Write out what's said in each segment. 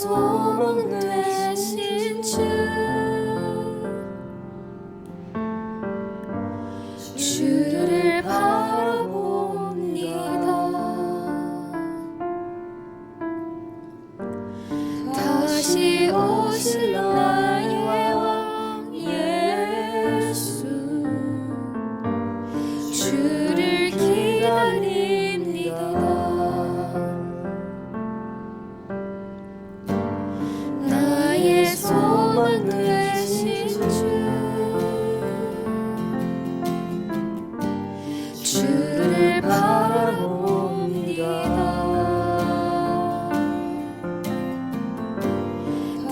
소망 되신 주를 바라봅니다. 다시 오실 나의 왕 예수, 주를 기다립니다. 나의 소망 되신 주를 바라봅니다.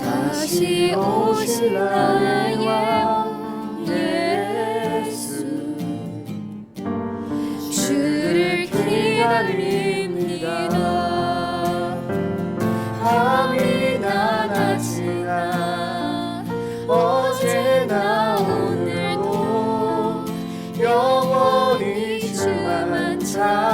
다시 오실 나의 왕 예수, 주를 기다립니다. 밤이나 낮이나 어제나 오늘도 영원히 주만 찬양해.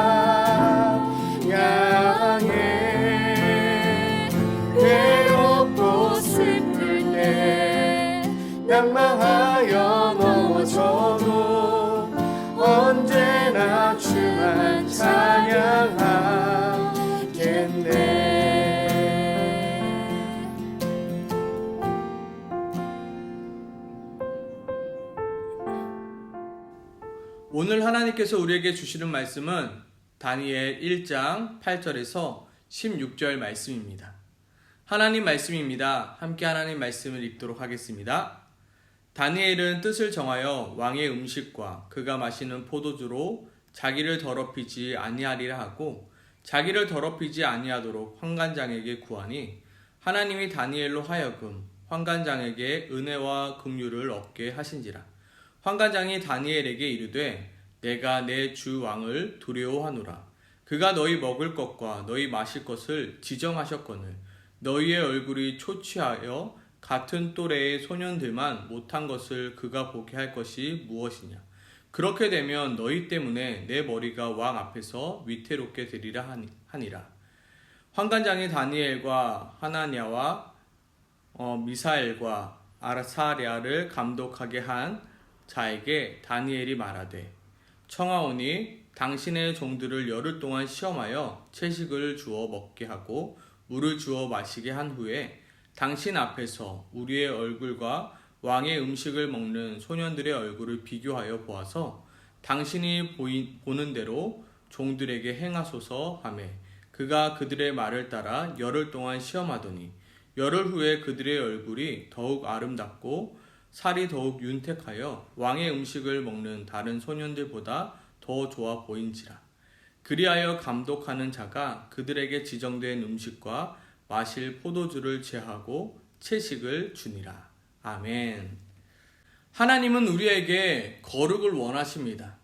외롭고 슬플 때 낭망하여 넘어져도 언제나 주만 찬양하겠네. 오늘 하나님께서 우리에게 주시는 말씀은 다니엘 1장 8절에서 16절 말씀입니다. 하나님 말씀입니다. 함께 하나님 말씀을 읽도록 하겠습니다. 다니엘은 뜻을 정하여 왕의 음식과 그가 마시는 포도주로 자기를 더럽히지 아니하리라 하고 자기를 더럽히지 아니하도록 환관장에게 구하니 하나님이 다니엘로 하여금 환관장에게 은혜와 긍휼을 얻게 하신지라. 환관장이 다니엘에게 이르되 내가 내 주 왕을 두려워하노라. 그가 너희 먹을 것과 너희 마실 것을 지정하셨거늘 너희의 얼굴이 초췌하여 같은 또래의 소년들만 못한 것을 그가 보게 할 것이 무엇이냐. 그렇게 되면 너희 때문에 내 머리가 왕 앞에서 위태롭게 되리라 하니라. 환관장이 다니엘과 하나냐와 미사엘과 아사랴를 감독하게 한 자에게 다니엘이 말하되 청하오니 당신의 종들을 열흘 동안 시험하여 채식을 주어 먹게 하고 물을 주어 마시게 한 후에 당신 앞에서 우리의 얼굴과 왕의 음식을 먹는 소년들의 얼굴을 비교하여 보아서 당신이 보는 대로 종들에게 행하소서 하매 그가 그들의 말을 따라 열흘 동안 시험하더니 열흘 후에 그들의 얼굴이 더욱 아름답고 살이 더욱 윤택하여 왕의 음식을 먹는 다른 소년들보다 더 좋아 보인지라. 그리하여 감독하는 자가 그들에게 지정된 음식과 마실 포도주를 제하고 채식을 주니라. 아멘. 하나님은 우리에게 거룩을 원하십니다.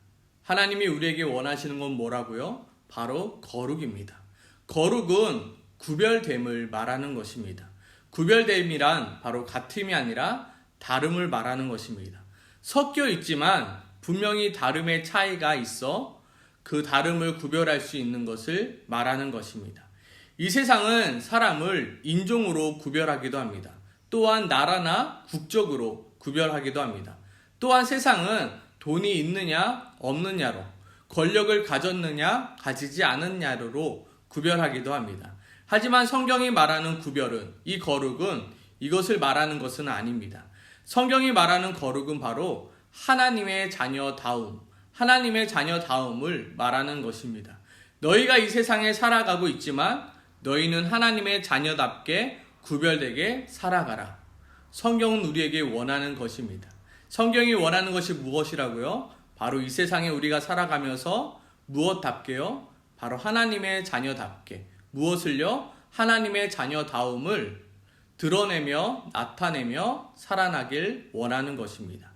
하나님이 우리에게 원하시는 건 뭐라고요? 바로 거룩입니다. 거룩은 구별됨을 말하는 것입니다. 구별됨이란 바로 같음이 아니라 다름을 말하는 것입니다. 섞여 있지만 분명히 다름의 차이가 있어 그 다름을 구별할 수 있는 것을 말하는 것입니다. 이 세상은 사람을 인종으로 구별하기도 합니다. 또한 나라나 국적으로 구별하기도 합니다. 또한 세상은 돈이 있느냐 없느냐로, 권력을 가졌느냐 가지지 않았느냐로 구별하기도 합니다. 하지만 성경이 말하는 구별은, 이 거룩은 이것을 말하는 것은 아닙니다. 성경이 말하는 거룩은 바로 하나님의 자녀다움, 하나님의 자녀다움을 말하는 것입니다. 너희가 이 세상에 살아가고 있지만 너희는 하나님의 자녀답게 구별되게 살아가라. 성경은 우리에게 원하는 것입니다. 성경이 원하는 것이 무엇이라고요? 바로 이 세상에 우리가 살아가면서 무엇답게요? 바로 하나님의 자녀답게. 무엇을요? 하나님의 자녀다움을 드러내며 나타내며 살아나길 원하는 것입니다.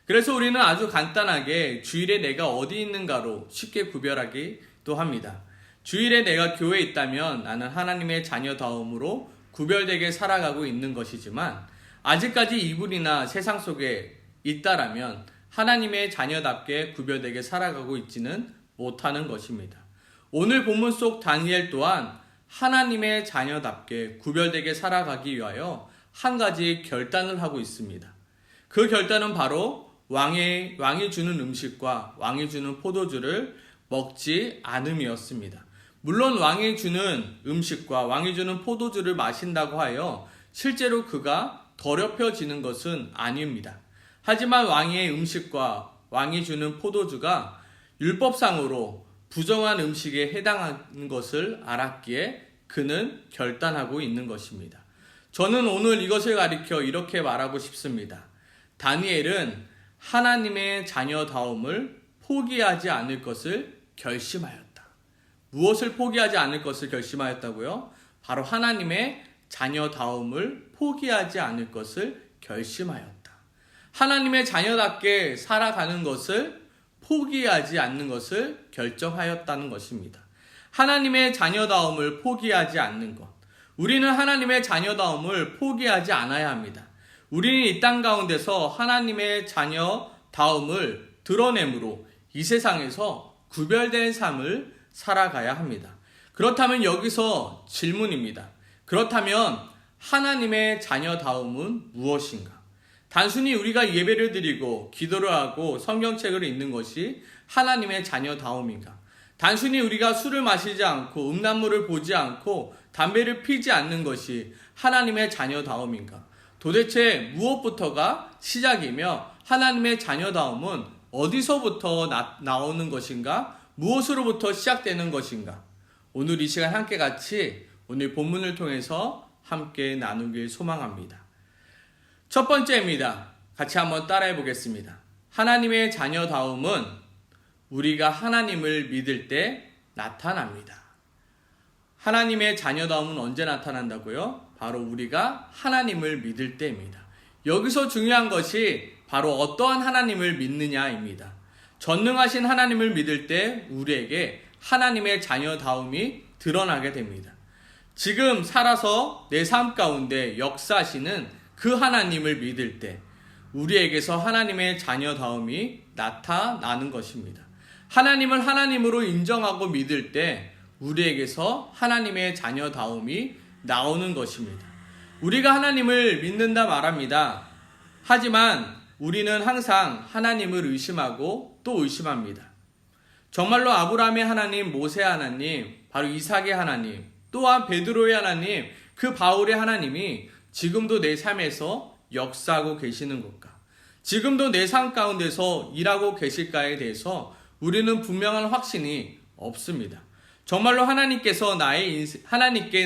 그래서 우리는 아주 간단하게 주일에 내가 어디 있는가로 쉽게 구별하기도 합니다. 주일에 내가 교회에 있다면 나는 하나님의 자녀다움으로 구별되게 살아가고 있는 것이지만 아직까지 이불이나 세상 속에 있다라면 하나님의 자녀답게 구별되게 살아가고 있지는 못하는 것입니다. 오늘 본문 속 다니엘 또한 하나님의 자녀답게 구별되게 살아가기 위하여 한 가지 결단을 하고 있습니다. 그 결단은 바로 왕이 주는 음식과 왕이 주는 포도주를 먹지 않음이었습니다. 물론 왕이 주는 음식과 왕이 주는 포도주를 마신다고 하여 실제로 그가 더럽혀지는 것은 아닙니다. 하지만 왕의 음식과 왕이 주는 포도주가 율법상으로 부정한 음식에 해당하는 것을 알았기에 그는 결단하고 있는 것입니다. 저는 오늘 이것을 가리켜 이렇게 말하고 싶습니다. 다니엘은 하나님의 자녀다움을 포기하지 않을 것을 결심하였다. 무엇을 포기하지 않을 것을 결심하였다고요? 바로 하나님의 자녀다움을 포기하지 않을 것을 결심하였다. 하나님의 자녀답게 살아가는 것을 포기하지 않는 것을 결정하였다는 것입니다. 하나님의 자녀다움을 포기하지 않는 것. 우리는 하나님의 자녀다움을 포기하지 않아야 합니다. 우리는 이 땅 가운데서 하나님의 자녀다움을 드러내므로 이 세상에서 구별된 삶을 살아가야 합니다. 그렇다면 여기서 질문입니다. 그렇다면 하나님의 자녀다움은 무엇인가? 단순히 우리가 예배를 드리고 기도를 하고 성경책을 읽는 것이 하나님의 자녀다움인가? 단순히 우리가 술을 마시지 않고 음란물을 보지 않고 담배를 피지 않는 것이 하나님의 자녀다움인가? 도대체 무엇부터가 시작이며 하나님의 자녀다움은 어디서부터 나오는 것인가? 무엇으로부터 시작되는 것인가? 오늘 이 시간 함께 같이 오늘 본문을 통해서 함께 나누길 소망합니다. 첫 번째입니다. 같이 한번 따라해 보겠습니다. 하나님의 자녀다움은 우리가 하나님을 믿을 때 나타납니다. 하나님의 자녀다움은 언제 나타난다고요? 바로 우리가 하나님을 믿을 때입니다. 여기서 중요한 것이 바로 어떠한 하나님을 믿느냐입니다. 전능하신 하나님을 믿을 때 우리에게 하나님의 자녀다움이 드러나게 됩니다. 지금 살아서 내 삶 가운데 역사하시는 그 하나님을 믿을 때 우리에게서 하나님의 자녀다움이 나타나는 것입니다. 하나님을 하나님으로 인정하고 믿을 때 우리에게서 하나님의 자녀다움이 나오는 것입니다. 우리가 하나님을 믿는다 말합니다. 하지만 우리는 항상 하나님을 의심하고 또 의심합니다. 정말로 아브라함의 하나님, 모세의 하나님, 바로 이삭의 하나님, 또한 베드로의 하나님, 그 바울의 하나님이 지금도 내 삶에서 역사하고 계시는 것과 지금도 내 삶 가운데서 일하고 계실까에 대해서 우리는 분명한 확신이 없습니다. 정말로 하나님께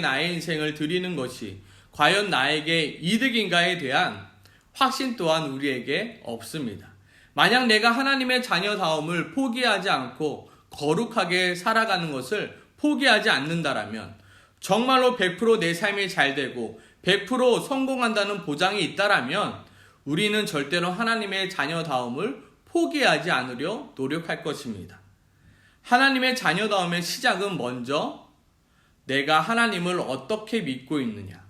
나의 인생을 드리는 것이 과연 나에게 이득인가에 대한 확신 또한 우리에게 없습니다. 만약 내가 하나님의 자녀다움을 포기하지 않고 거룩하게 살아가는 것을 포기하지 않는다라면 정말로 100% 내 삶이 잘 되고 100% 성공한다는 보장이 있다라면 우리는 절대로 하나님의 자녀다움을 포기하지 않으려 노력할 것입니다. 하나님의 자녀다움의 시작은 먼저 내가 하나님을 어떻게 믿고 있느냐,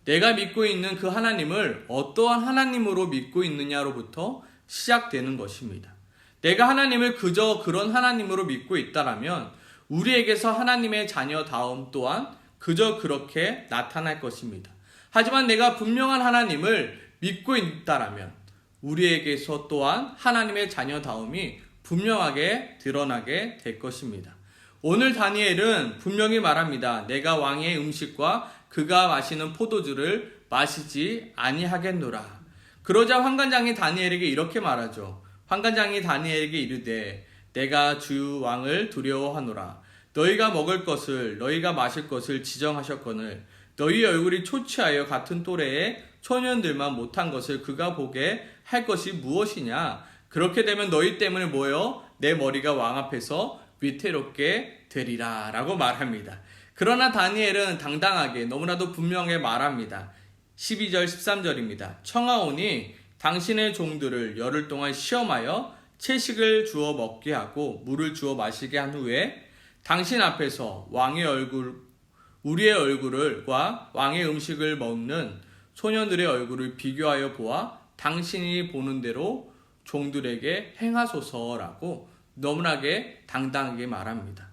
내가 믿고 있는 그 하나님을 어떠한 하나님으로 믿고 있느냐로부터 시작되는 것입니다. 내가 하나님을 그저 그런 하나님으로 믿고 있다라면 우리에게서 하나님의 자녀다움 또한 그저 그렇게 나타날 것입니다. 하지만 내가 분명한 하나님을 믿고 있다라면 우리에게서 또한 하나님의 자녀다움이 분명하게 드러나게 될 것입니다. 오늘 다니엘은 분명히 말합니다. 내가 왕의 음식과 그가 마시는 포도주를 마시지 아니하겠노라. 그러자 환관장이 다니엘에게 이렇게 말하죠. 환관장이 다니엘에게 이르되 내가 주 왕을 두려워하노라. 너희가 먹을 것을 너희가 마실 것을 지정하셨거늘 너희 얼굴이 초췌하여 같은 또래의 소년들만 못한 것을 그가 보게 할 것이 무엇이냐? 그렇게 되면 너희 때문에 뭐요? 내 머리가 왕 앞에서 위태롭게 되리라 라고 말합니다. 그러나 다니엘은 당당하게 너무나도 분명하게 말합니다. 12절 13절입니다. 청하오니 당신의 종들을 열흘 동안 시험하여 채식을 주어 먹게 하고 물을 주어 마시게 한 후에 당신 앞에서 우리의 얼굴과 왕의 음식을 먹는 소년들의 얼굴을 비교하여 보아 당신이 보는 대로 종들에게 행하소서라고 너무나게 당당하게 말합니다.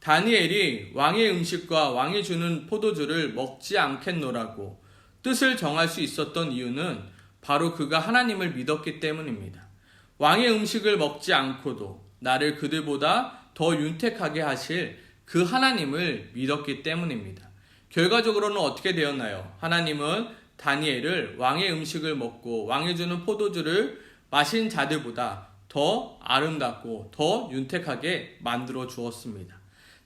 다니엘이 왕의 음식과 왕이 주는 포도주를 먹지 않겠노라고 뜻을 정할 수 있었던 이유는 바로 그가 하나님을 믿었기 때문입니다. 왕의 음식을 먹지 않고도 나를 그들보다 더 윤택하게 하실 그 하나님을 믿었기 때문입니다. 결과적으로는 어떻게 되었나요? 하나님은 다니엘을 왕의 음식을 먹고 왕이 주는 포도주를 마신 자들보다 더 아름답고 더 윤택하게 만들어 주었습니다.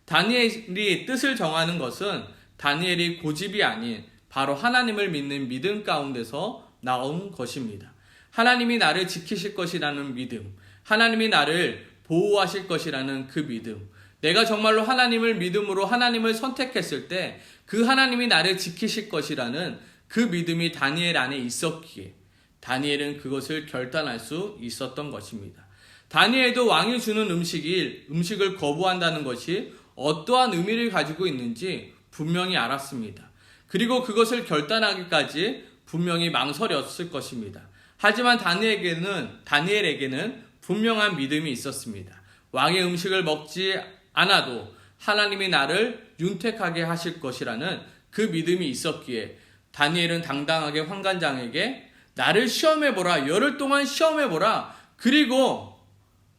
다니엘이 뜻을 정하는 것은 다니엘이 고집이 아닌 바로 하나님을 믿는 믿음 가운데서 나온 것입니다. 하나님이 나를 지키실 것이라는 믿음, 하나님이 나를 보호하실 것이라는 그 믿음, 내가 정말로 하나님을 믿음으로 하나님을 선택했을 때 그 하나님이 나를 지키실 것이라는 그 믿음이 다니엘 안에 있었기에 다니엘은 그것을 결단할 수 있었던 것입니다. 다니엘도 왕이 주는 음식을 거부한다는 것이 어떠한 의미를 가지고 있는지 분명히 알았습니다. 그리고 그것을 결단하기까지 분명히 망설였을 것입니다. 하지만 다니엘에게는 분명한 믿음이 있었습니다. 왕의 음식을 먹지 않아도 하나님이 나를 윤택하게 하실 것이라는 그 믿음이 있었기에 다니엘은 당당하게 환관장에게 나를 시험해보라, 열흘 동안 시험해보라, 그리고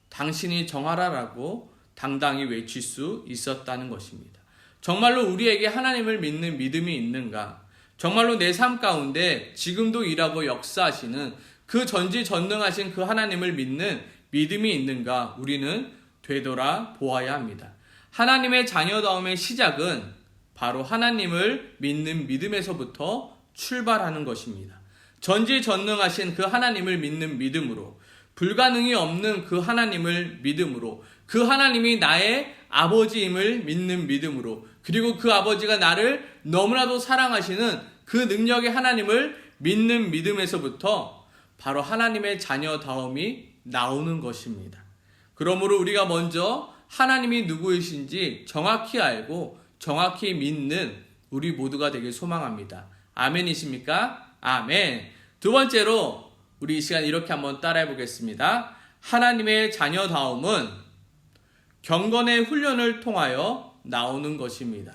당신이 정하라라고 당당히 외칠 수 있었다는 것입니다. 정말로 우리에게 하나님을 믿는 믿음이 있는가? 정말로 내 삶 가운데 지금도 일하고 역사하시는 그 전지전능하신 그 하나님을 믿는 믿음이 있는가? 우리는 되돌아 보아야 합니다. 하나님의 자녀다움의 시작은 바로 하나님을 믿는 믿음에서부터 출발하는 것입니다. 전지전능하신 그 하나님을 믿는 믿음으로, 불가능이 없는 그 하나님을 믿음으로, 그 하나님이 나의 아버지임을 믿는 믿음으로, 그리고 그 아버지가 나를 너무나도 사랑하시는 그 능력의 하나님을 믿는 믿음에서부터 바로 하나님의 자녀다움이 나오는 것입니다. 그러므로 우리가 먼저 하나님이 누구이신지 정확히 알고 정확히 믿는 우리 모두가 되길 소망합니다. 아멘이십니까? 아멘. 두 번째로 우리 이 시간 이렇게 한번 따라해 보겠습니다. 하나님의 자녀다움은 경건의 훈련을 통하여 나오는 것입니다.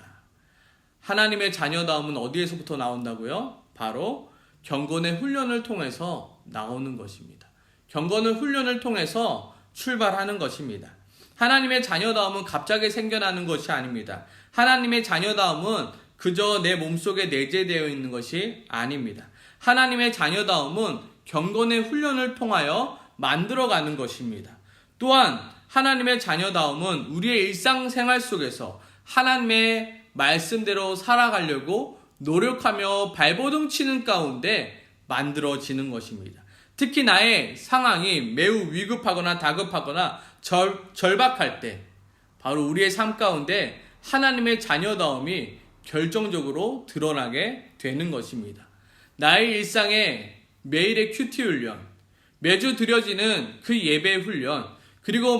하나님의 자녀다움은 어디에서부터 나온다고요? 바로 경건의 훈련을 통해서 나오는 것입니다. 경건의 훈련을 통해서 출발하는 것입니다. 하나님의 자녀다움은 갑자기 생겨나는 것이 아닙니다. 하나님의 자녀다움은 그저 내 몸속에 내재되어 있는 것이 아닙니다. 하나님의 자녀다움은 경건의 훈련을 통하여 만들어가는 것입니다. 또한 하나님의 자녀다움은 우리의 일상생활 속에서 하나님의 말씀대로 살아가려고 노력하며 발버둥 치는 가운데 만들어지는 것입니다. 특히 나의 상황이 매우 위급하거나 다급하거나 절박할 때 바로 우리의 삶 가운데 하나님의 자녀다움이 결정적으로 드러나게 되는 것입니다. 나의 일상에 매일의 큐티 훈련, 매주 드려지는 그 예배 훈련, 그리고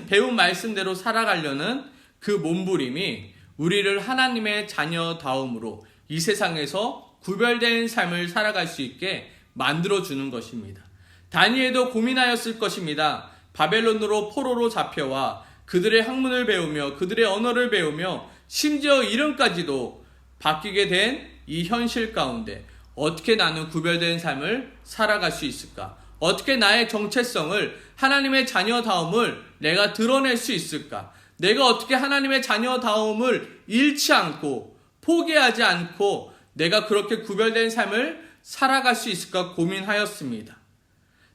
배운 말씀대로 살아가려는 그 몸부림이 우리를 하나님의 자녀다움으로 이 세상에서 구별된 삶을 살아갈 수 있게 만들어주는 것입니다. 다니엘도 고민하였을 것입니다. 바벨론으로 포로로 잡혀와 그들의 학문을 배우며 그들의 언어를 배우며 심지어 이름까지도 바뀌게 된 이 현실 가운데 어떻게 나는 구별된 삶을 살아갈 수 있을까? 어떻게 나의 정체성을, 하나님의 자녀다움을 내가 드러낼 수 있을까? 내가 어떻게 하나님의 자녀다움을 잃지 않고 포기하지 않고 내가 그렇게 구별된 삶을 살아갈 수 있을까 고민하였습니다.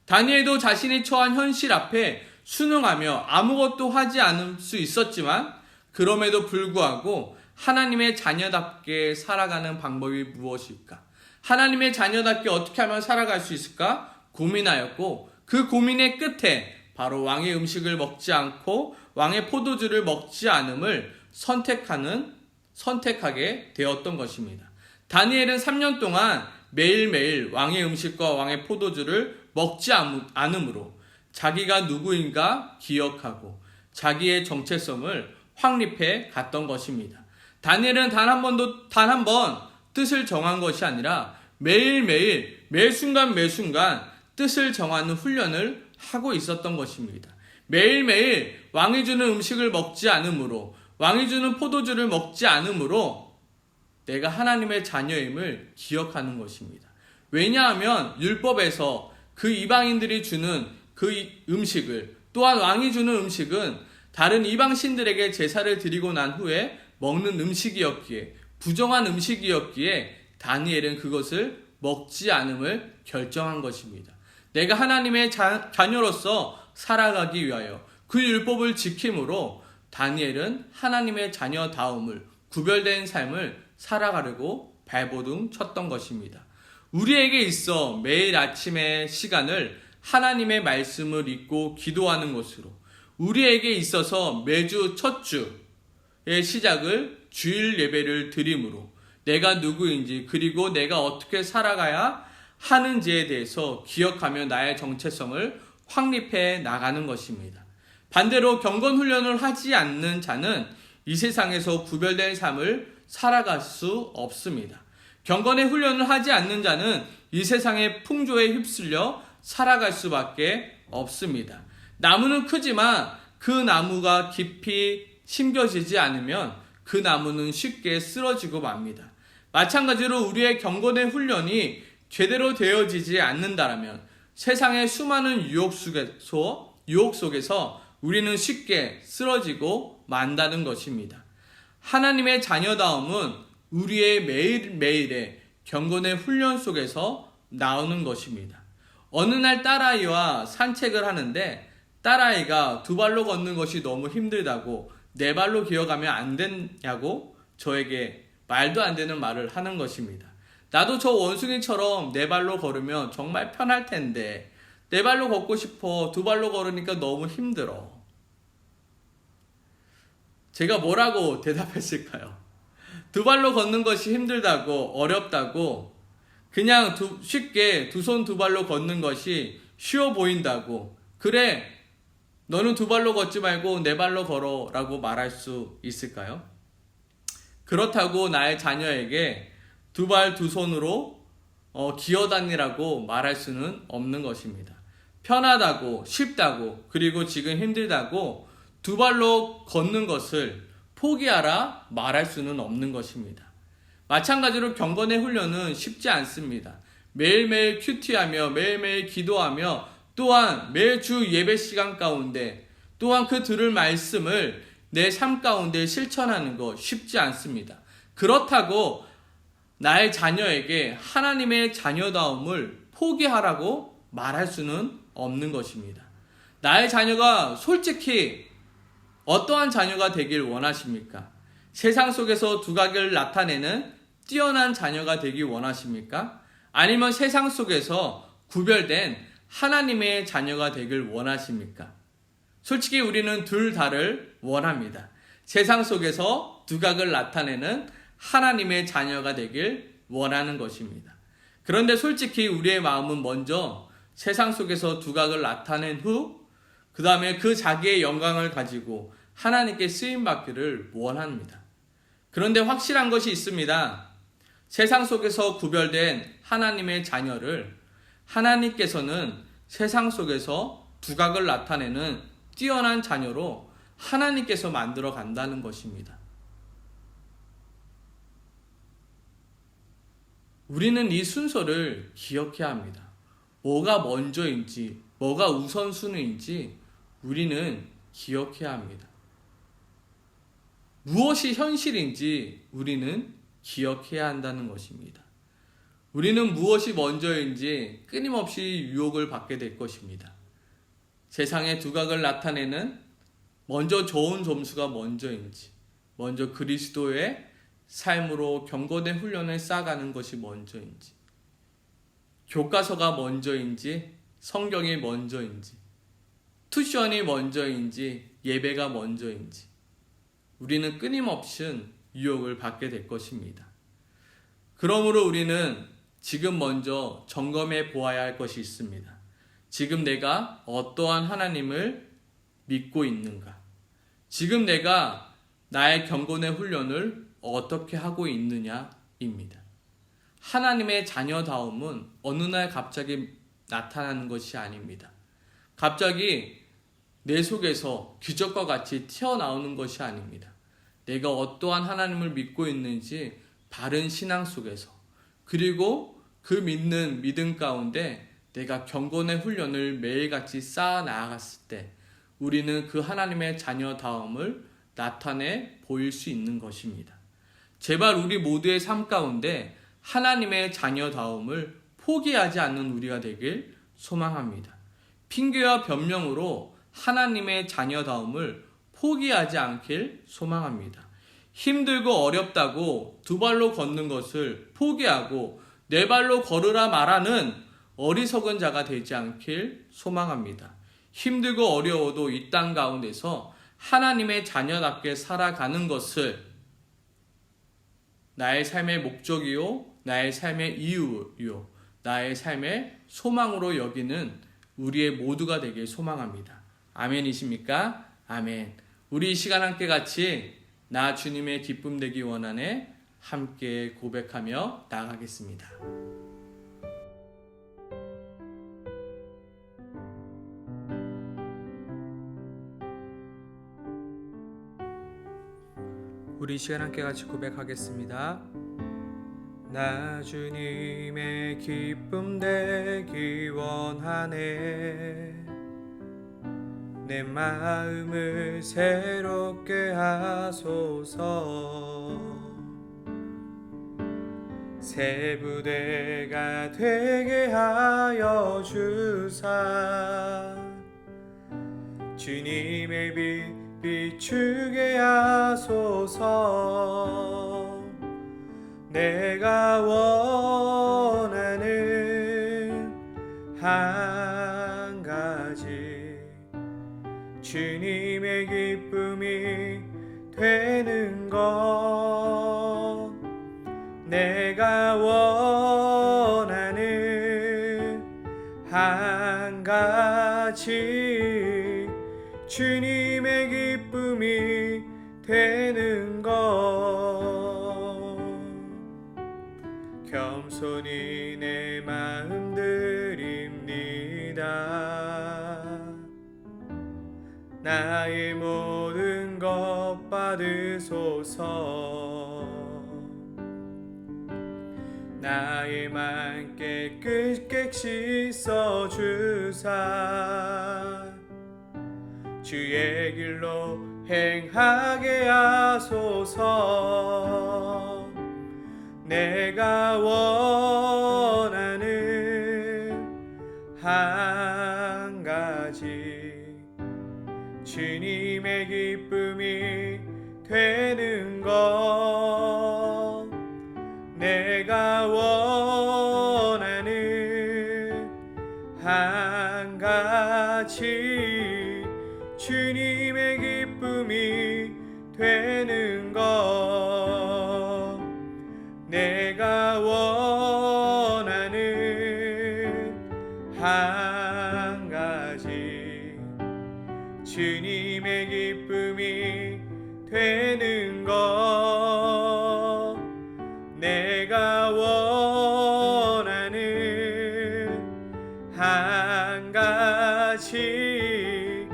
다니엘도 자신이 처한 현실 앞에 순응하며 아무것도 하지 않을 수 있었지만 그럼에도 불구하고 하나님의 자녀답게 살아가는 방법이 무엇일까? 하나님의 자녀답게 어떻게 하면 살아갈 수 있을까? 고민하였고 그 고민의 끝에 바로 왕의 음식을 먹지 않고 왕의 포도주를 먹지 않음을 선택하게 되었던 것입니다. 다니엘은 3년 동안 매일매일 왕의 음식과 왕의 포도주를 먹지 않음으로 자기가 누구인가 기억하고 자기의 정체성을 확립해 갔던 것입니다. 다니엘은 단 한 번 뜻을 정한 것이 아니라 매일매일 매순간 뜻을 정하는 훈련을 하고 있었던 것입니다. 매일매일 왕이 주는 음식을 먹지 않으므로 왕이 주는 포도주를 먹지 않으므로 내가 하나님의 자녀임을 기억하는 것입니다. 왜냐하면 율법에서 그 이방인들이 주는 그 음식을, 또한 왕이 주는 음식은 다른 이방신들에게 제사를 드리고 난 후에 먹는 음식이었기에, 부정한 음식이었기에 다니엘은 그것을 먹지 않음을 결정한 것입니다. 내가 하나님의 자녀로서 살아가기 위하여 그 율법을 지킴으로 다니엘은 하나님의 자녀다움을, 구별된 삶을 살아가려고 발버둥 쳤던 것입니다. 우리에게 있어 매일 아침의 시간을 하나님의 말씀을 읽고 기도하는 것으로, 우리에게 있어서 매주 첫 주의 시작을 주일 예배를 드림으로 내가 누구인지, 그리고 내가 어떻게 살아가야 하는지에 대해서 기억하며 나의 정체성을 확립해 나가는 것입니다. 반대로 경건 훈련을 하지 않는 자는 이 세상에서 구별된 삶을 살아갈 수 없습니다. 경건의 훈련을 하지 않는 자는 이 세상의 풍조에 휩쓸려 살아갈 수밖에 없습니다. 나무는 크지만 그 나무가 깊이 심겨지지 않으면 그 나무는 쉽게 쓰러지고 맙니다. 마찬가지로 우리의 경건의 훈련이 제대로 되어지지 않는다면 세상의 수많은 유혹 속에서 우리는 쉽게 쓰러지고 만다는 것입니다. 하나님의 자녀다움은 우리의 매일매일의 경건의 훈련 속에서 나오는 것입니다. 어느 날 딸아이와 산책을 하는데 딸아이가 두 발로 걷는 것이 너무 힘들다고 네 발로 기어가면 안 되냐고 저에게 말도 안 되는 말을 하는 것입니다. 나도 저 원숭이처럼 네 발로 걸으면 정말 편할 텐데 네 발로 걷고 싶어. 두 발로 걸으니까 너무 힘들어. 제가 뭐라고 대답했을까요? 두 발로 걷는 것이 힘들다고, 어렵다고, 그냥 쉽게 두 손 두 발로 걷는 것이 쉬워 보인다고, 그래 너는 두 발로 걷지 말고 네 발로 걸어 라고 말할 수 있을까요? 그렇다고 나의 자녀에게 두 발 두 손으로 기어다니라고 말할 수는 없는 것입니다. 편하다고, 쉽다고, 그리고 지금 힘들다고 두 발로 걷는 것을 포기하라 말할 수는 없는 것입니다. 마찬가지로 경건의 훈련은 쉽지 않습니다. 매일매일 큐티하며 매일매일 기도하며 또한 매주 예배 시간 가운데 또한 그 들을 말씀을 내 삶 가운데 실천하는 것 쉽지 않습니다. 그렇다고 나의 자녀에게 하나님의 자녀다움을 포기하라고 말할 수는 없는 것입니다. 나의 자녀가 솔직히 어떠한 자녀가 되길 원하십니까? 세상 속에서 두각을 나타내는 뛰어난 자녀가 되길 원하십니까? 아니면 세상 속에서 구별된 하나님의 자녀가 되길 원하십니까? 솔직히 우리는 둘 다를 원합니다. 세상 속에서 두각을 나타내는 하나님의 자녀가 되길 원하는 것입니다. 그런데 솔직히 우리의 마음은 먼저 세상 속에서 두각을 나타낸 후 그 다음에 그 자기의 영광을 가지고 하나님께 쓰임받기를 원합니다. 그런데 확실한 것이 있습니다. 세상 속에서 구별된 하나님의 자녀를 하나님께서는 세상 속에서 두각을 나타내는 뛰어난 자녀로 하나님께서 만들어 간다는 것입니다. 우리는 이 순서를 기억해야 합니다. 뭐가 먼저인지, 뭐가 우선순위인지 우리는 기억해야 합니다. 무엇이 현실인지 우리는 기억해야 한다는 것입니다. 우리는 무엇이 먼저인지 끊임없이 유혹을 받게 될 것입니다. 세상의 두각을 나타내는 먼저 좋은 점수가 먼저인지, 먼저 그리스도의 삶으로 경건의 훈련을 쌓아가는 것이 먼저인지, 교과서가 먼저인지, 성경이 먼저인지, 투션이 먼저인지, 예배가 먼저인지 우리는 끊임없이 유혹을 받게 될 것입니다. 그러므로 우리는 지금 먼저 점검해 보아야 할 것이 있습니다. 지금 내가 어떠한 하나님을 믿고 있는가? 지금 내가 나의 경건의 훈련을 어떻게 하고 있느냐입니다. 하나님의 자녀다움은 어느 날 갑자기 나타나는 것이 아닙니다. 갑자기 내 속에서 기적과 같이 튀어나오는 것이 아닙니다. 내가 어떠한 하나님을 믿고 있는지 바른 신앙 속에서, 그리고 그 믿는 믿음 가운데 내가 경건의 훈련을 매일같이 쌓아 나아갔을 때 우리는 그 하나님의 자녀다움을 나타내 보일 수 있는 것입니다. 제발 우리 모두의 삶 가운데 하나님의 자녀다움을 포기하지 않는 우리가 되길 소망합니다. 핑계와 변명으로 하나님의 자녀다움을 포기하지 않길 소망합니다. 힘들고 어렵다고 두 발로 걷는 것을 포기하고 네 발로 걸으라 말하는 어리석은 자가 되지 않길 소망합니다. 힘들고 어려워도 이 땅 가운데서 하나님의 자녀답게 살아가는 것을 나의 삶의 목적이요, 나의 삶의 이유요, 나의 삶의 소망으로 여기는 우리의 모두가 되길 소망합니다. 아멘이십니까? 아멘. 우리 이 시간 함께 같이 나 주님의 기쁨 되기 원하네 함께 고백하며 나아가겠습니다. 우리 이 시간 함께 같이 고백하겠습니다. 나 주님의 기쁨 되기 원하네. 내 마음을 새롭게 하소서. 새 부대가 되게 하여 주사. 주님의 빛 비추게 하소서. 내가 원하는 한 가지, 주님의 기쁨이 되는 것. 내가 원하는 한 가지, 주님의 기쁨이 되는 것. 겸손히 내 마음 드립니다. 나의 모든 것 받으소서. 나의 맘 깨끗이 씻어주사. 주의 길로 행하게 하소서. 내가 원하는 한 가지, 주님의 기쁨이 되는 것. 내가 원하는 한 가지, 주님의 기쁨이 되는 것. 내가 원하는 한 가지, 주님의 기쁨이 되는 것. 내가 원하는 한 가지,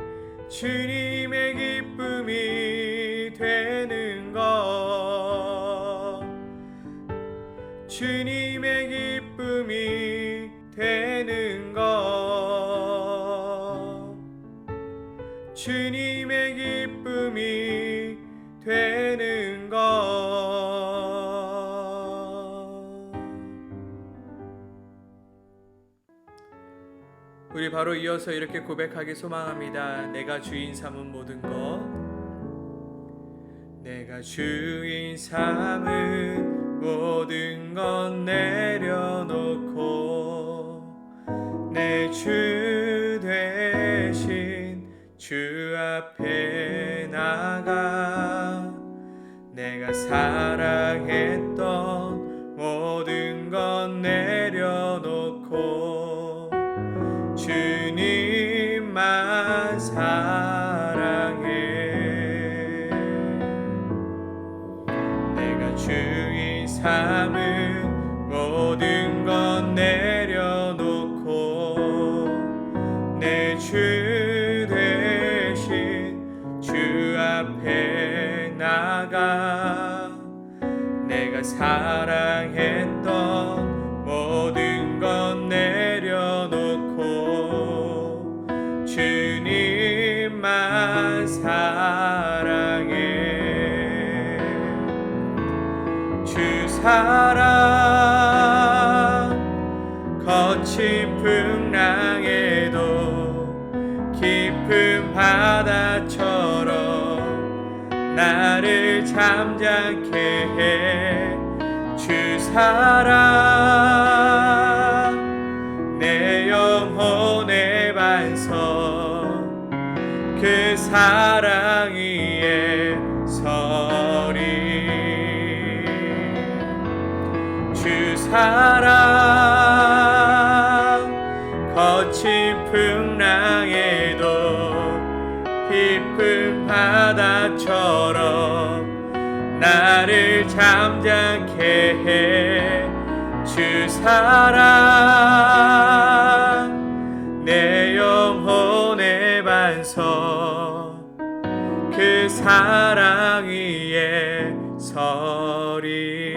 주님의 기쁨이 되는 것. 주님의 기쁨이 되는 것. 주님의 기쁨이 되는 것. 우리 바로 이어서 이렇게 고백하기 소망합니다. 내가 주인 삼은 모든 것. 내가 주인 삼은 모든 것 내려놓고 내 주 대신 주 앞에 나가. 내가 사랑했던 모든 것 내려놓고 주님만 사랑해. 내가 주인 삼은 모든 것 내려놓고 내 주 대신 주 앞에 나 나가 내가 사랑했던 모든 것 내려놓고 주님만 사랑해. 주 사랑 거친 풍랑에도 깊은 바다처럼 나를 잠잠케 해. 주 사랑 내 영혼의 반석 그 사랑 위에 서리. 주 사랑 거친 풍랑에도 깊은 바다처럼 나를 잠잠케 해. 주 사랑 내 영혼의 반석 그 사랑 위에 서리.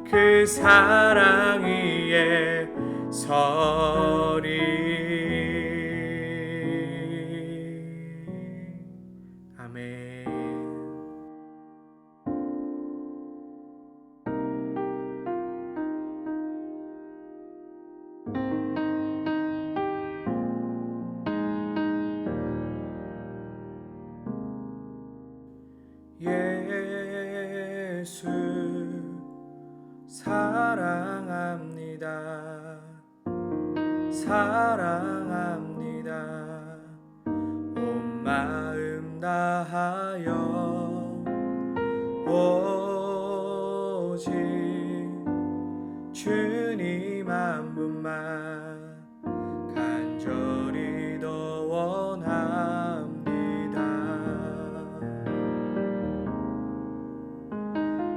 그 사랑 위에 서리. 아멘. 예수 사랑합니다. 사랑합니다. 온 마음 다하여 오직 주님 한 분만 간절히 더 원합니다.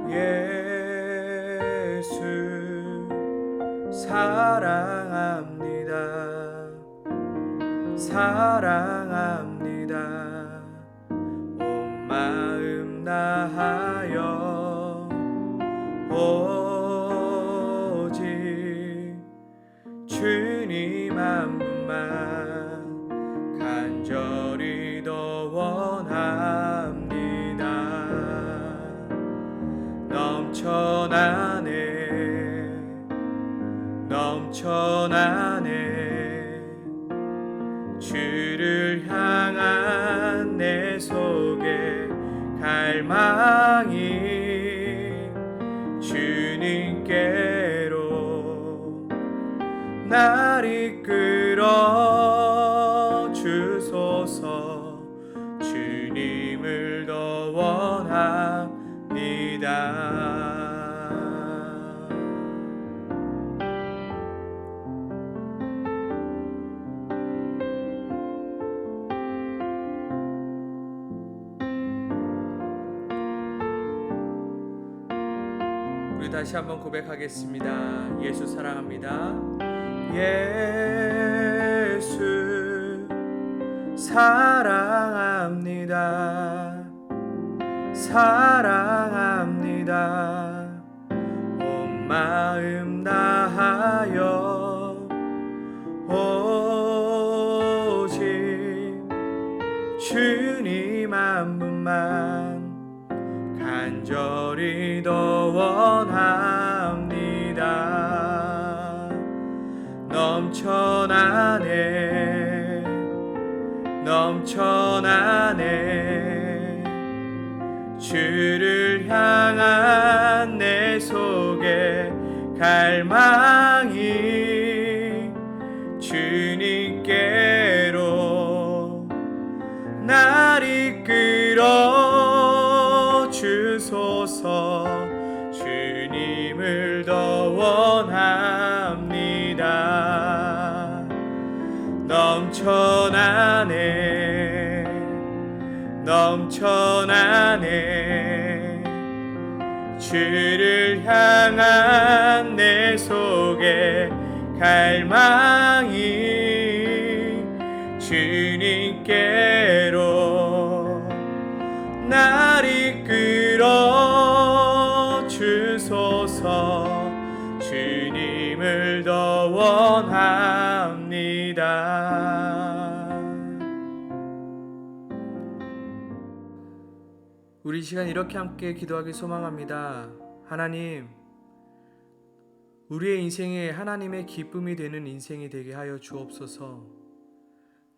예수 사랑합니다. 사랑합니다. 온 마음 다하여 오직 주님 한 분만 간절히 더 원합니다. 넘쳐나네 넘쳐나네 주를 향한 내 속에 갈망이 주님께로 날 이끌어 주소서. 주님을 더 원합니다. 우리 다시 한번 고백하겠습니다. 예수 사랑합니다. 예수 사랑합니다. 사랑합니다. 온 마음 다하여 오직 주님 한 분만 간절히 더 원합니다. 넘쳐나네 넘쳐나네 주를 향한 내 속에 갈망이 주님께로 날 이끌어 주소서. 주님을 더 원합니다. 넘쳐나네 넘쳐나네 주를 향한 내 속에 갈망이 주님께로 날 이끌어 주소서. 주님을 더 원합니다. 우리 이 시간 이렇게 함께 기도하기 소망합니다. 하나님, 우리의 인생에 하나님의 기쁨이 되는 인생이 되게 하여 주옵소서.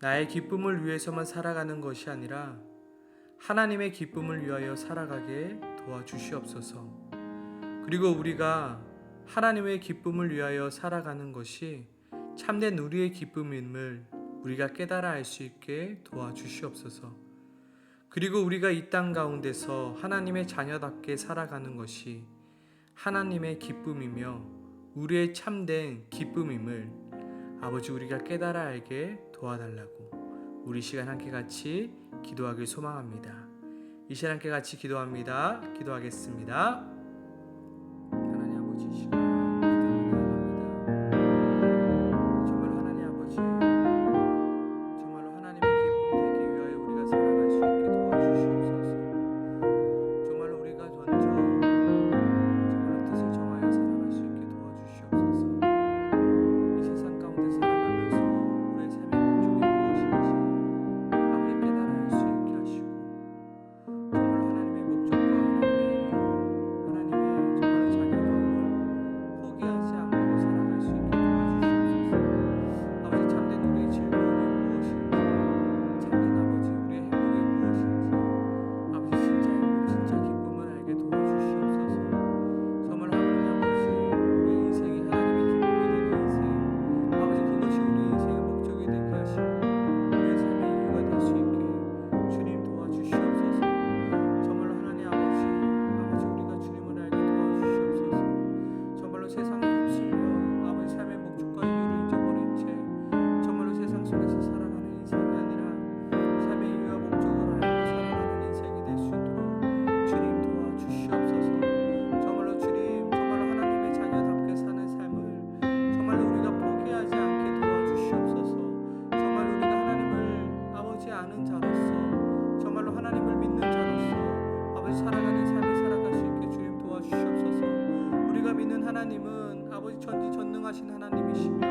나의 기쁨을 위해서만 살아가는 것이 아니라 하나님의 기쁨을 위하여 살아가게 도와주시옵소서. 그리고 우리가 하나님의 기쁨을 위하여 살아가는 것이 참된 우리의 기쁨임을 우리가 깨달아 알 수 있게 도와주시옵소서. 그리고 우리가 이 땅 가운데서 하나님의 자녀답게 살아가는 것이 하나님의 기쁨이며 우리의 참된 기쁨임을 아버지 우리가 깨달아 알게 도와달라고 우리 시간 함께 같이 기도하길 소망합니다. 이 시간 함께 같이 기도합니다. 기도하겠습니다. 하나님 아버지, 이 시간 기도하며 나아갑니다. 정말 하나님 아버지, 정말로 하나님의 기쁨 되기 위하여 우리가 살아갈 수 있게 도와주시옵소서. 정말로 우리가 먼저 정말로 뜻을 정하여 살아갈 수 있게 도와주시옵소서. 이 세상 가운데 살아가면서 우리의 삶의 목적이 무엇인지 아버지 깨달아 알 수 있게 하시고, 정말로 하나님의 목적과 하나님의 정말로 자녀다움을 포기하지 않고 살아갈 수 있게 도와주시옵소서. 아버지 참된 우리의 즐거움이 무엇인지, 참된 아버지 우리의 행복이 무엇인지, 아버지 진짜 행복, 진짜 기쁨을 알게 도와주시옵소서. 정말 하나님 아버지 우리의 인생이 하나님의 기쁨이 되는 인생, 아버지 그것이 우리의 인생의 목적이 되게 하시고 우리의 삶의 이유가 될 수 있게 주님 도와주시옵소서. 정말로 하나님 아버지 우리가 주님을 알게 도와주시옵소서. 정말로 세상에 휩쓸려 아버지 삶의 목적과 이유를 잊어버린 채 정말로 세상 속에서 살아가는 인생이 아니라 삶의 이유와 목적을 알고 살아가는 인생이 될 수 있도록 주님 도와주시옵소서. 정말로 주님, 정말로 하나님의 자녀답게 사는 삶을 정말로 우리가 포기하지 않게 도와주시옵소서. 정말로 우리가 하나님을 아버지 아는 자로서, 정말로 하나님을 믿는 자로서 아버지 살아가는 삶을 살아갈 수 있게 주님 도와주시옵소서. 우리가 믿는 하나님은 아버지 전지전능하신 하나님이시며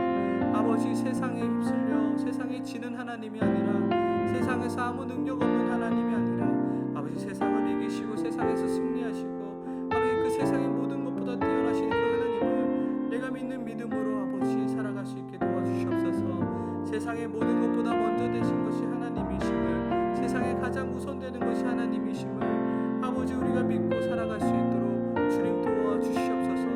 아버지 세상에 휩쓸려 세상에 지는 하나님이 아니라, 세상에서 아무 능력 없는 하나님이 아니라 아버지 세상을 이기시고 세상에서 승리하시고 아버지 그 세상의 모든 것보다 뛰어나신 그 하나님을 내가 믿는 믿음으로 아버지 살아갈 수 있게 도와주시옵소서. 세상의 모든 것보다 먼저 되신 것이 하나님이심을, 세상에 가장 우선되는 것이 하나님이심을 아버지 우리가 믿고 살아갈 수 있도록 주님 도와주시옵소서.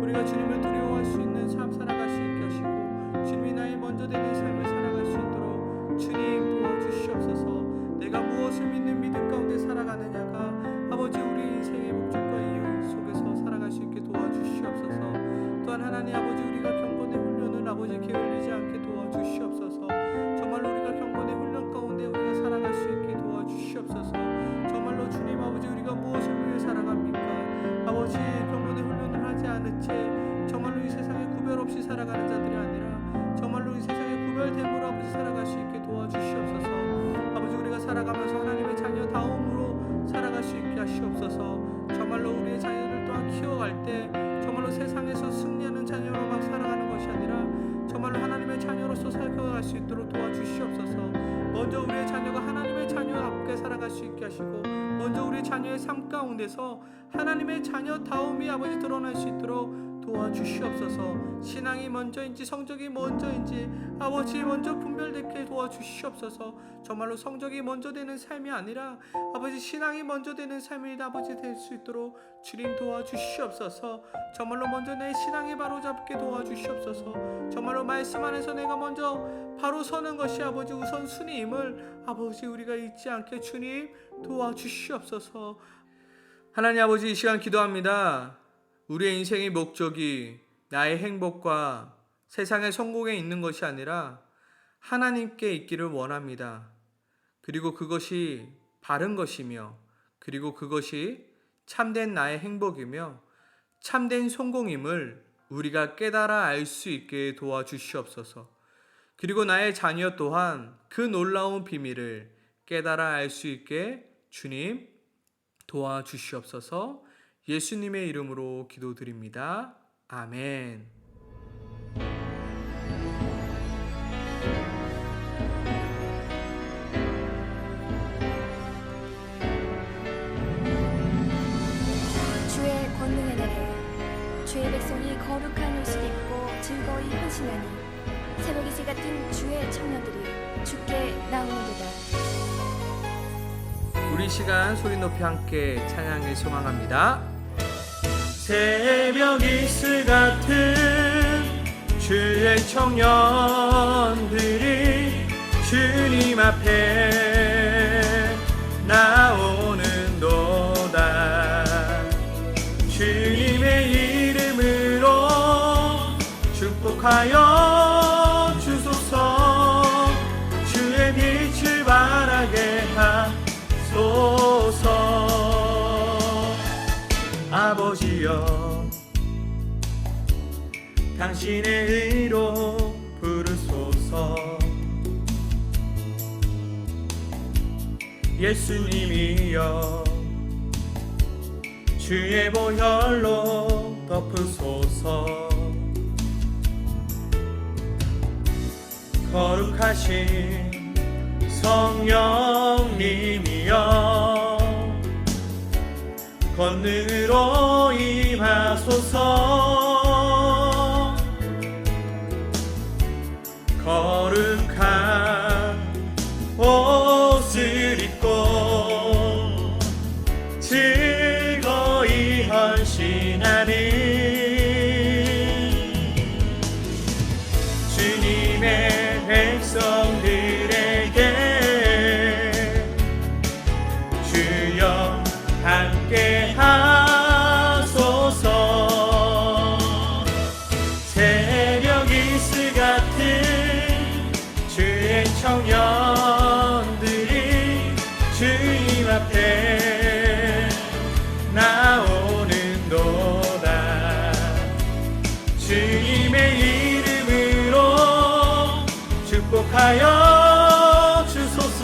우리가 주님을 두려워할 수 있는 삶 살아갈 수 있게 하시고 주님이 나의 먼저 되는 삶을 살아갈 수 있도록 주님 도와주시옵소서. 내가 무엇을 믿는 믿음 가운데 살아가느냐가 아버지 우리 인생의 목적과 이유 속에서 살아갈 수 있게 도와주시옵소서. 또한 하나님 아버지 우리가 경건의 훈련을 아버지 게을리지 않게 도와주시옵소서. 정말로 우리가 경건의 훈련 가운데 우리가 살아갈 수 있게 도와주시옵소서. 정말로 주님 아버지 우리가 무엇을 위해 살아갑니까? 아버지 경건의 훈련을 하지 않은 채 정말로 이 세상에 구별 없이 살아가는 자들이 아니라 정말로 이 세상에 구별됨으로 아버지 살아갈 수 있게 도와주시옵소서. 아버지 우리가 살아가면서 하나님의 자녀다움으로 살아갈 수 있게 하시옵소서. 정말로 우리의 자녀를 또한 키워갈 때 정말로 세상에서 승리하는 자녀로만 살아가는 것이 아니라 정말로 하나님의 자녀로서 살아갈 수 있도록 도와주시옵소서. 먼저 우리의 자녀가 하나님의 자녀답게 살아갈 수 있게 하시고 먼저 우리 자녀의 삶 가운데서 하나님의 자녀다움이 아버지 드러날 수 있도록 도와주시옵소서. 신앙이 먼저인지 성적이 먼저인지 아버지 먼저 분별되게 도와주시옵소서. 정말로 성적이 먼저 되는 삶이 아니라 아버지 신앙이 먼저 되는 삶이 아버지 될 수 있도록 주님 도와주시옵소서. 정말로 먼저 내 신앙이 바로잡게 도와주시옵소서. 정말로 말씀 안에서 내가 먼저 바로 서는 것이 아버지 우선순위임을 아버지 우리가 잊지 않게 주님 도와주시옵소서. 하나님 아버지 이 시간 기도합니다. 우리의 인생의 목적이 나의 행복과 세상의 성공에 있는 것이 아니라 하나님께 있기를 원합니다. 그리고 그것이 바른 것이며 그리고 그것이 참된 나의 행복이며 참된 성공임을 우리가 깨달아 알 수 있게 도와주시옵소서. 그리고 나의 자녀 또한 그 놀라운 비밀을 깨달아 알 수 있게 주님 도와주시옵소서. 예수님의 이름으로 기도드립니다. 아멘. 주의 권능의 날에 주의 백성이 거룩한 옷을 입고 즐거이 헌신하니 새벽이 새 같은 주의 청년들이 주께 나오는도다. 우리 시간 소리 높이 함께 찬양을 소망합니다. 새벽 이슬 같은 주의 청년들이 주님 앞에 나오는도다. 주님의 이름으로 축복하여 주소서. 주의 빛을 바라게 하소서. 아버지여, 당신의 의로 부르소서. 예수님이여, 주의 보혈로 덮으소서. 거룩하신 성령님이여, 권능으로 임하소서. 거룩한 옷을 입고 즐거이 헌신하는 주님의 백성들에게 주여 함께 하소서. 새벽 이슬 같은 주의 청년들이 주님 앞에 나오는도다. 주님의 이름으로 축복하여 주소서.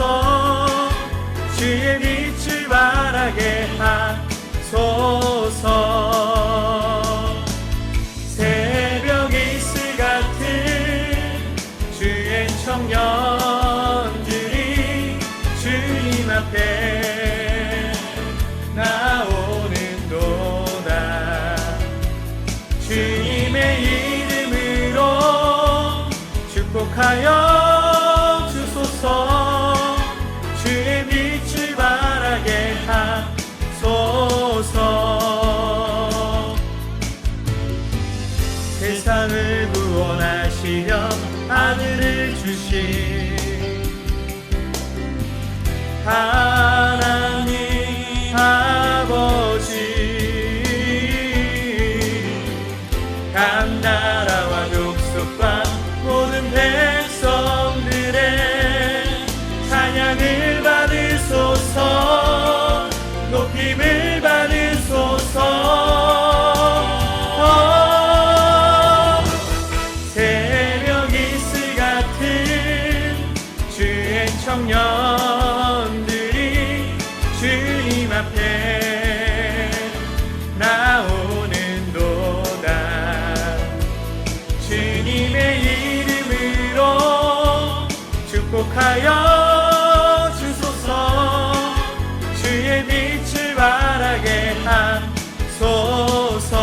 주의 빛을 바라게 하소서. 새벽 이슬 같은 주의 청년들이 주님 앞에 나오는도다. 주님의 이름으로 축복하여 주소서. 주의 빛을 바라게 하소서. 세상을 구원하시려 아들을 주신 하나님 아버지, 각 나라와 족속과 모든 백성들의 찬양을 받으소서. 높임을 받으소서. 새벽 이슬 같은 주의 청년들이 주님 앞에 나오는도다. 주님의 이름으로 축복하여 주소서. 주의 빛을 바라게 하소서.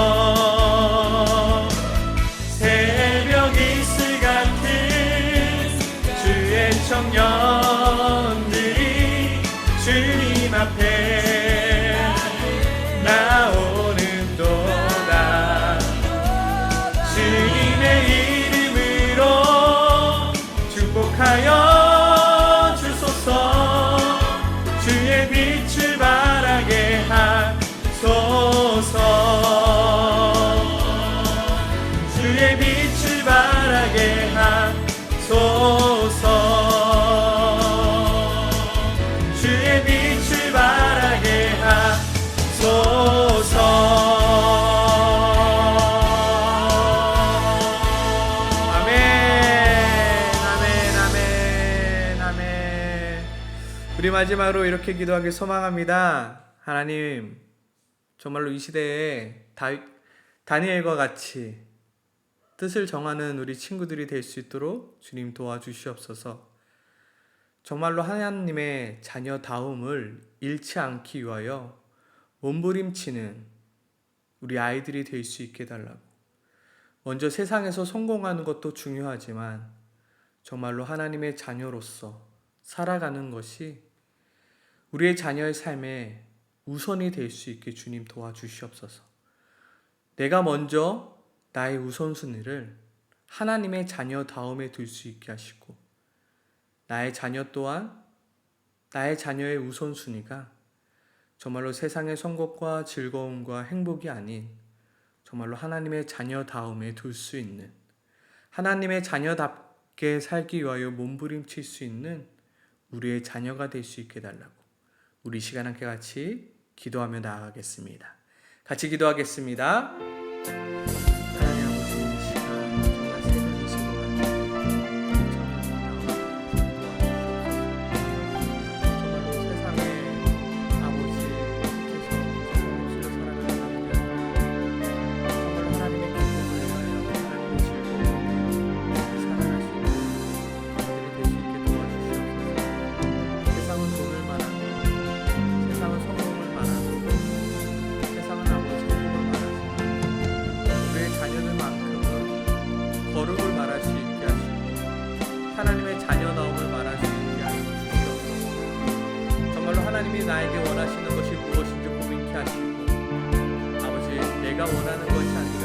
새벽 이슬 같은 주의 청년들이 주님 앞에 나오는도다. 주님의 이름으로 축복하여 주소서. 주의 빛을 바라게 하소서. 주의 빛을 바라게 하소서. 주의 빛을 바라게 하소서. 아멘, 아멘, 아멘, 아멘. 우리 마지막으로 이렇게 기도하길 소망합니다. 하나님, 정말로 이 시대에 다니엘과 같이 뜻을 정하는 우리 친구들이 될 수 있도록 주님 도와주시옵소서. 정말로 하나님의 자녀다움을 잃지 않기 위하여 몸부림치는 우리 아이들이 될 수 있게 해달라고. 먼저 세상에서 성공하는 것도 중요하지만 정말로 하나님의 자녀로서 살아가는 것이 우리의 자녀의 삶에 우선이 될 수 있게 주님 도와주시옵소서. 내가 먼저 나의 우선순위를 하나님의 자녀다움에 둘 수 있게 하시고, 나의 자녀 또한 나의 자녀의 우선순위가 정말로 세상의 성공과 즐거움과 행복이 아닌 정말로 하나님의 자녀다움에 둘 수 있는, 하나님의 자녀답게 살기 위하여 몸부림칠 수 있는 우리의 자녀가 될 수 있게 해달라고. 우리 시간 함께 같이 기도하며 나아가겠습니다. 같이 기도하겠습니다. 하나님 아버지, 이 시간 정말 새벽이 시간 정말로 세상에 아버지께서 없이로 살아가는 사람들이 정말로 하나님의 기쁨을 위하여 하나님의 즐거움을 살아갈 수 있는 사람들이 될 수 있게 도와주시옵소서. 세상은 돈을 말하고, 세상은 성공을 말하고, 세상은 아버지 행복을 말하지만 우리의 자녀들만큼은 거룩을 말할 수 있게 하시고 하나님의 자녀다움을 말할 수 있게 하여 주시옵소서. 정말로 하나님이 나에게 원하시는 것이 무엇인지 고민케 하시고, 아버지, 내가 원하는 것이 아니라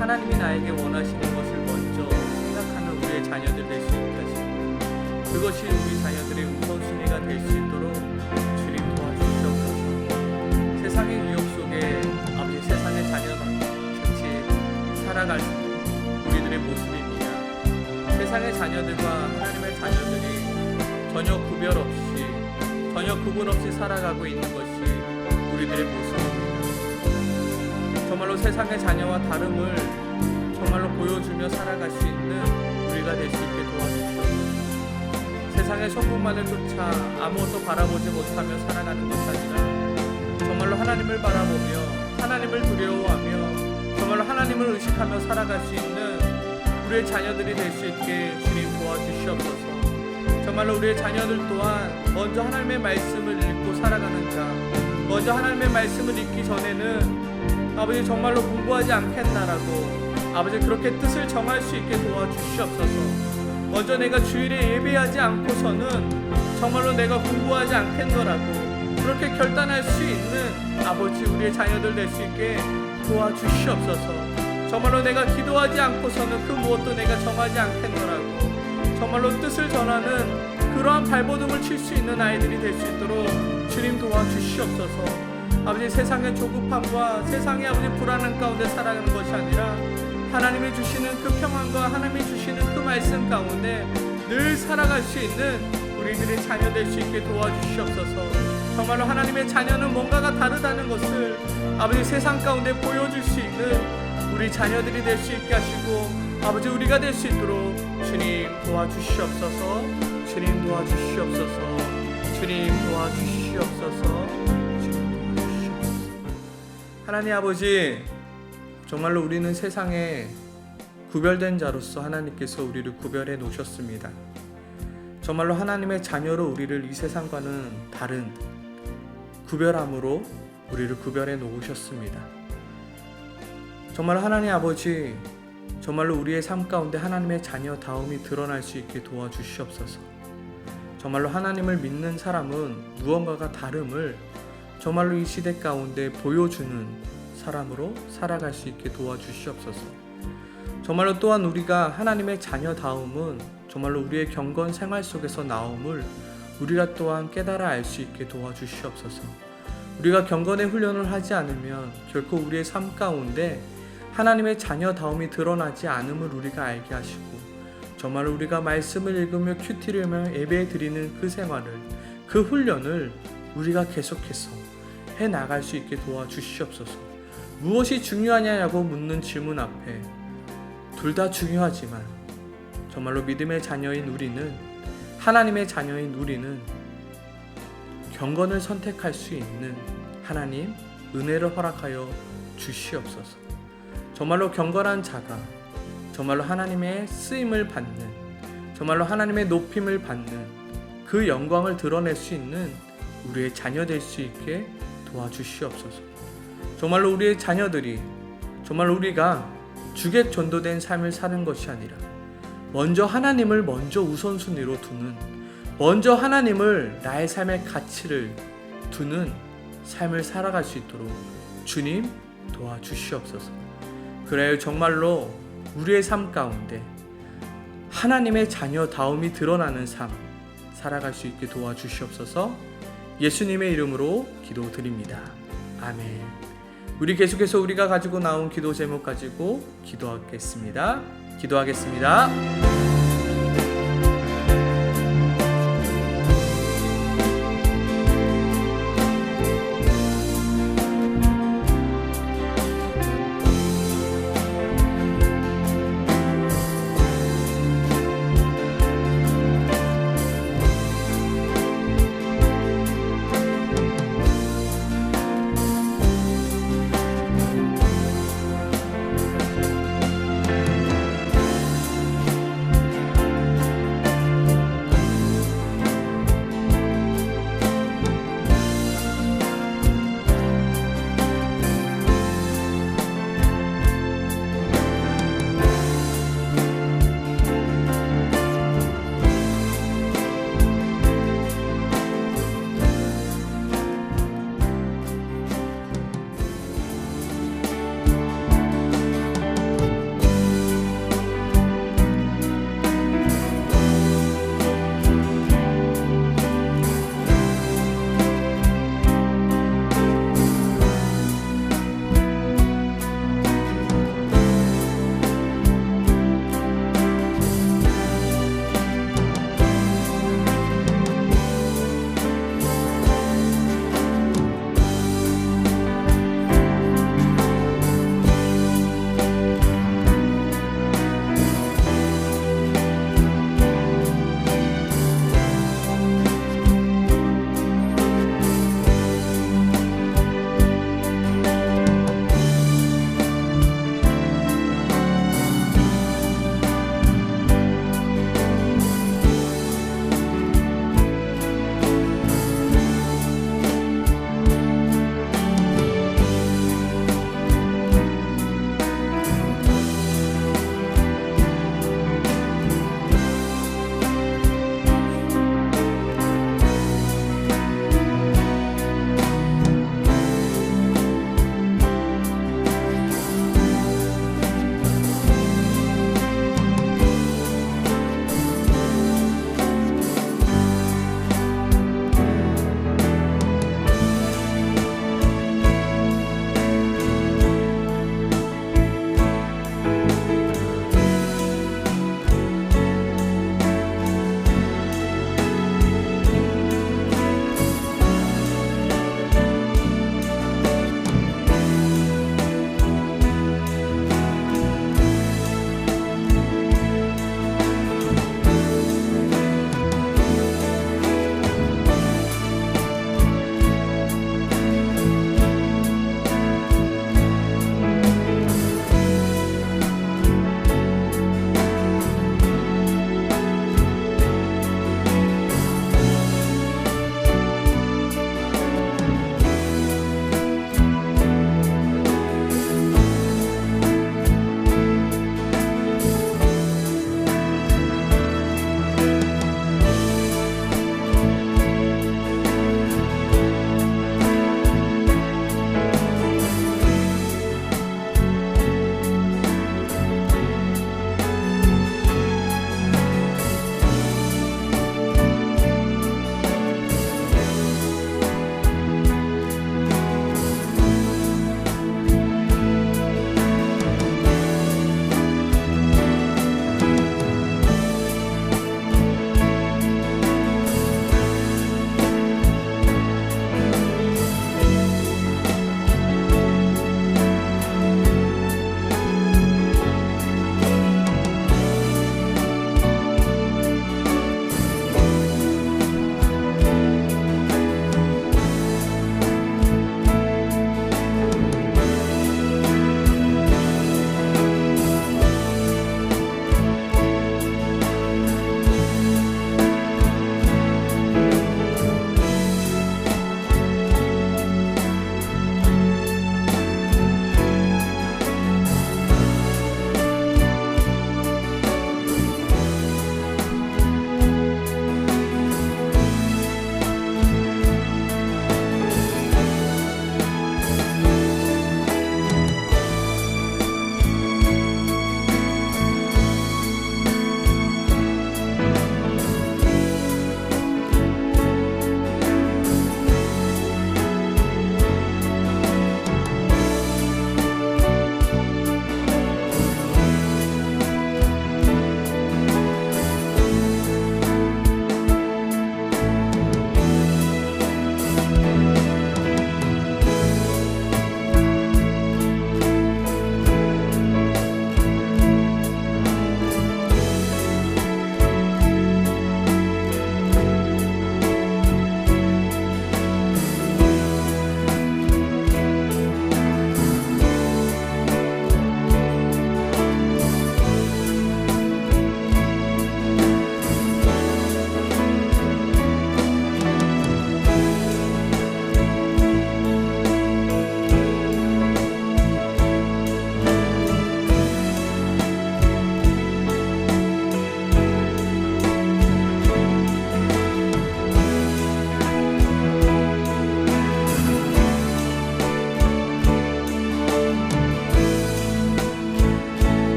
하나님이 나에게 원하시는 것을 먼저 생각하는 우리의 자녀들 될 수 있게 하시고, 그것이 우리 자녀들의 우선순위가 될 수 있도록 주님 도와주시옵소서. 세상의 유혹 속에 아버지, 세상의 자녀같이 살아갈 우리들의 모습입니다. 세상의 자녀들과 하나님의 자녀들이 전혀 구별 없이, 전혀 구분 없이 살아가고 있는 것이 우리들의 모습입니다. 정말로 세상의 자녀와 다름을 정말로 보여주며 살아갈 수 있는 우리가 될 수 있게 도와주시옵소서. 세상의 성공만을 쫓아 아무것도 바라보지 못하며 살아가는 것이 아니라 정말로 하나님을 바라보며 하나님을 두려워하며 정말로 하나님을 의식하며 살아갈 수 있는 우리의 자녀들이 될 수 있게 주님 도와주시옵소서. 정말로 우리의 자녀들 또한 먼저 하나님의 말씀을 읽고 살아가는 자, 먼저 하나님의 말씀을 읽기 전에는 아버지 정말로 공부하지 않겠나라고 아버지 그렇게 뜻을 정할 수 있게 도와주시옵소서. 먼저 내가 주일에 예배하지 않고서는 정말로 내가 공부하지 않겠노라고 그렇게 결단할 수 있는 아버지 우리의 자녀들 될 수 있게 도와주시옵소서. 정말로 내가 기도하지 않고서는 그 무엇도 내가 정하지 않겠노라고 정말로 뜻을 전하는 그러한 발버둥을 칠 수 있는 아이들이 될 수 있도록 주님 도와주시옵소서. 아버지 세상의 조급함과 세상의 아버지 불안한 가운데 살아가는 것이 아니라 하나님이 주시는 그 평안과 하나님이 주시는 그 말씀 가운데 늘 살아갈 수 있는 우리들의 자녀 될 수 있게 도와주시옵소서. 정말로 하나님의 자녀는 뭔가가 다르다는 것을 아버지 세상 가운데 보여줄 수 있는 우리 자녀들이 될 수 있게 하시고 아버지 우리가 될 수 있도록 주님 도와주시옵소서. 주님 도와주시옵소서. 주님 도와주시옵소서. 주님 도와주시옵소서. 하나님 아버지, 정말로 우리는 세상에 구별된 자로서 하나님께서 우리를 구별해 놓으셨습니다. 정말로 하나님의 자녀로 우리를 이 세상과는 다른 구별함으로 우리를 구별해 놓으셨습니다. 정말 하나님 아버지, 정말로 우리의 삶 가운데 하나님의 자녀다움이 드러날 수 있게 도와주시옵소서. 정말로 하나님을 믿는 사람은 무언가가 다름을 정말로 이 시대 가운데 보여주는 사람으로 살아갈 수 있게 도와주시옵소서. 정말로 또한 우리가 하나님의 자녀다움은 정말로 우리의 경건 생활 속에서 나옴을 우리가 또한 깨달아 알 수 있게 도와주시옵소서. 우리가 경건의 훈련을 하지 않으면 결코 우리의 삶 가운데 하나님의 자녀다움이 드러나지 않음을 우리가 알게 하시고 정말 우리가 말씀을 읽으며 큐티를 예배 드리는 그 생활을, 그 훈련을 우리가 계속해서 해나갈 수 있게 도와주시옵소서. 무엇이 중요하냐고 묻는 질문 앞에 둘 다 중요하지만 정말로 믿음의 자녀인 우리는, 하나님의 자녀인 우리는 경건을 선택할 수 있는 하나님 은혜를 허락하여 주시옵소서. 정말로 경건한 자가 정말로 하나님의 쓰임을 받는, 정말로 하나님의 높임을 받는 그 영광을 드러낼 수 있는 우리의 자녀 될 수 있게 도와주시옵소서. 정말로 우리의 자녀들이 정말 우리가 주객 전도된 삶을 사는 것이 아니라 먼저 하나님을 먼저 우선순위로 두는, 먼저 하나님을 나의 삶의 가치를 두는 삶을 살아갈 수 있도록 주님 도와주시옵소서. 그래야 정말로 우리의 삶 가운데 하나님의 자녀다움이 드러나는 삶 살아갈 수 있게 도와주시옵소서. 예수님의 이름으로 기도드립니다. 아멘. 우리 계속해서 우리가 가지고 나온 기도 제목 가지고 기도하겠습니다.